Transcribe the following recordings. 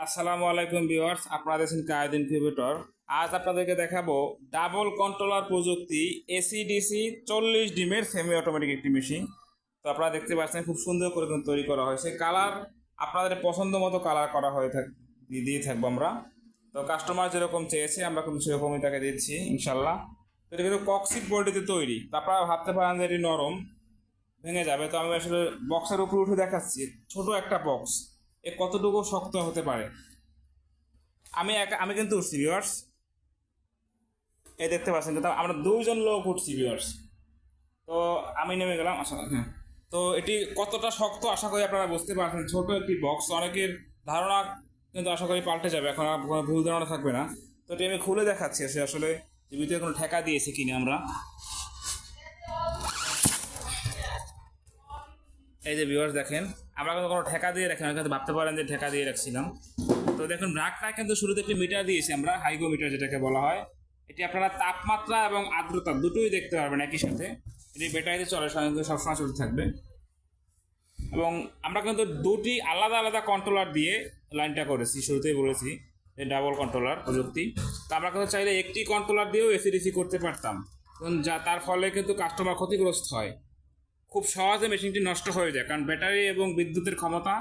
আসসালামু আলাইকুম ভিউয়ার্স, আপনারা দেখছেন কায়েদ ইনকিউবেটর। আজ আপনাদেরকে দেখাবো ডাবল কন্ট্রোলার প্রযুক্তি এসিডিসি 40 ডিমের সেমি অটোমেটিক একটি মেশিন। তো আপনারা দেখতে পাচ্ছেন খুব সুন্দর করে কিন্তু তৈরি করা হয়েছে। কালার আপনাদের পছন্দ মতো কালার করা দিয়ে থাকবো আমরা। তো কাস্টমার যেরকম চেয়েছে আমরা কিন্তু সেরকমই তাকে দিচ্ছি ইনশাল্লাহ। তো এটা কিন্তু কক্সিট বোর্ডিতে তৈরি। তো আপনারা ভাবতে পারেন যে এটি নরম, ভেঙে যাবে। তো আমি আসলে বক্সের উপরে উঠে দেখাচ্ছি, ছোট একটা বক্স এ কতটুকু শক্ত হতে পারে। আমি কিন্তু উঠছি ভিউয়ার্স, এই দেখতে পাচ্ছেন, কিন্তু আমরা দুইজন লোক উঠছি ভিউয়ার্স। তো আমি নেমে গেলাম আসলে। হ্যাঁ, তো এটি কতটা শক্ত আশা করি আপনারা বুঝতে পারছেন। ছোট একটি বক্স, অনেকের ধারণা কিন্তু আশা করি পাল্টে যাবে, এখন আর কোনো ভুল ধারণা থাকবে না। তো এটি আমি খুলে দেখাচ্ছি আসলে যে ভিতরে কোনো ঠেকা দিয়েছে কিনা আমরা। এই যে ভিউয়ার্স দেখেন, আমরা কিন্তু কোনো ঠেকা দিয়ে রাখি না, কিন্তু ভাবতে পারেন যে ঠেকা দিয়ে রাখছিলাম। তো দেখুন রাগটা কিন্তু শুরুতে একটি মিটার দিয়েছি আমরা, হাইগোমিটার যেটাকে বলা হয়। এটি আপনারা তাপমাত্রা এবং আর্দ্রতা দুটোই দেখতে পারবেন একই সাথে। এটি ব্যাটারিতে চলে, সবসময় চলতে থাকবে। এবং আমরা কিন্তু দুটি আলাদা আলাদা কন্ট্রোলার দিয়ে লাইনটা করেছি, শুরুতেই বলেছি যে ডাবল কন্ট্রোলার প্রযুক্তি। তো আমরা কিন্তু চাইলে একটি কন্ট্রোলার দিয়েও এসিডিসি করতে পারতাম, যা তার ফলে কিন্তু কাস্টমার ক্ষতিগ্রস্ত হয়। খুব সহজে মেশিনটি নষ্ট হয়ে যায়, কারণ ব্যাটারি এবং বিদ্যুতের ক্ষমতা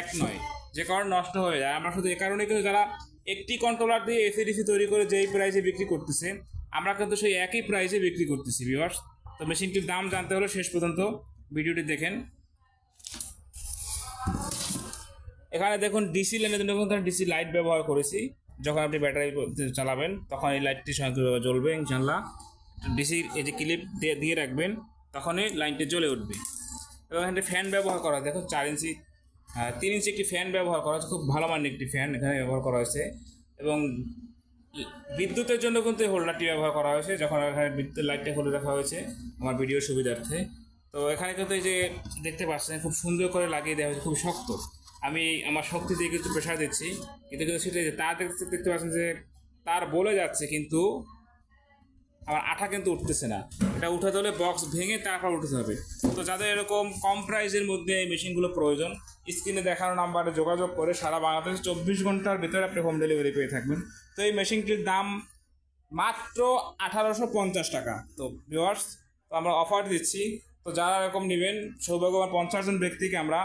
এক নয়, যে কারণে নষ্ট হয়ে যায়। আমরা শুধু এ কারণে কিন্তু যারা একটি কন্ট্রোলার দিয়ে এসিডিসি তৈরি করে যেই প্রাইসে বিক্রি করতেছে, আমরা কিন্তু সেই একই প্রাইসে বিক্রি করতেছি ভিউয়ার্স। তো মেশিনটির দাম জানতে হলে শেষ পর্যন্ত ভিডিওটি দেখেন। এখানে দেখুন ডিসি লাইনের জন্য কিন্তু ডিসি লাইট ব্যবহার করেছি। যখন আপনি ব্যাটারি চালাবেন তখন এই লাইটটি স্বয়ংক্রিয়ভাবে জ্বলবে ইনশাল্লাহ। ডিসির এই যে ক্লিপ দিয়ে রাখবেন, তখনই লাইনটি জ্বলে উঠবে। এবং এখানে ফ্যান ব্যবহার করা, দেখো 4 ইঞ্চি 3 ইঞ্চি একটি ফ্যান ব্যবহার করা হয়েছে, খুব ভালো মানের একটি ফ্যান এখানে ব্যবহার করা হয়েছে। এবং বিদ্যুতের জন্য কিন্তু এই হোল্ডারটি ব্যবহার করা হয়েছে, যখন এখানে বিদ্যুতের লাইটটা খুলে রাখা হয়েছে আমার ভিডিওর সুবিধার্থে। তো এখানে কিন্তু এই যে দেখতে পাচ্ছেন খুব সুন্দর করে লাগিয়ে দেওয়া হয়েছে, খুব শক্ত। আমি আমার শক্তি দিয়ে কিন্তু প্রেশার দিচ্ছি, কিন্তু কিন্তু সেটা যে তার দেখতে পাচ্ছেন যে তার বলে যাচ্ছে, কিন্তু আমার আঠা কিন্তু উঠতেছে না। এটা উঠাতে হলে বক্স ভেঙে তারপর উঠতে হবে। তো যাদের এরকম কম প্রাইসের মধ্যে এই মেশিনগুলো প্রয়োজন, স্ক্রিনে দেখানো নাম্বারে যোগাযোগ করে সারা বাংলাদেশে 24 ঘন্টার ভিতরে আপনি হোম ডেলিভারি পেয়ে থাকবেন। তো এই মেশিনটির দাম মাত্র 1850 টাকা। তো ভিউয়ার্স, তো আমরা অফার দিচ্ছি। তো যারা এরকম নেবেন, সৌভাগ্যবান 50 জন ব্যক্তিকে আমরা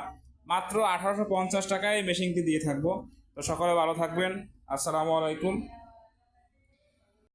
মাত্র 1850 টাকায় এই মেশিনটি দিয়ে থাকবো। তো সকলে ভালো থাকবেন। আসসালামু আলাইকুম।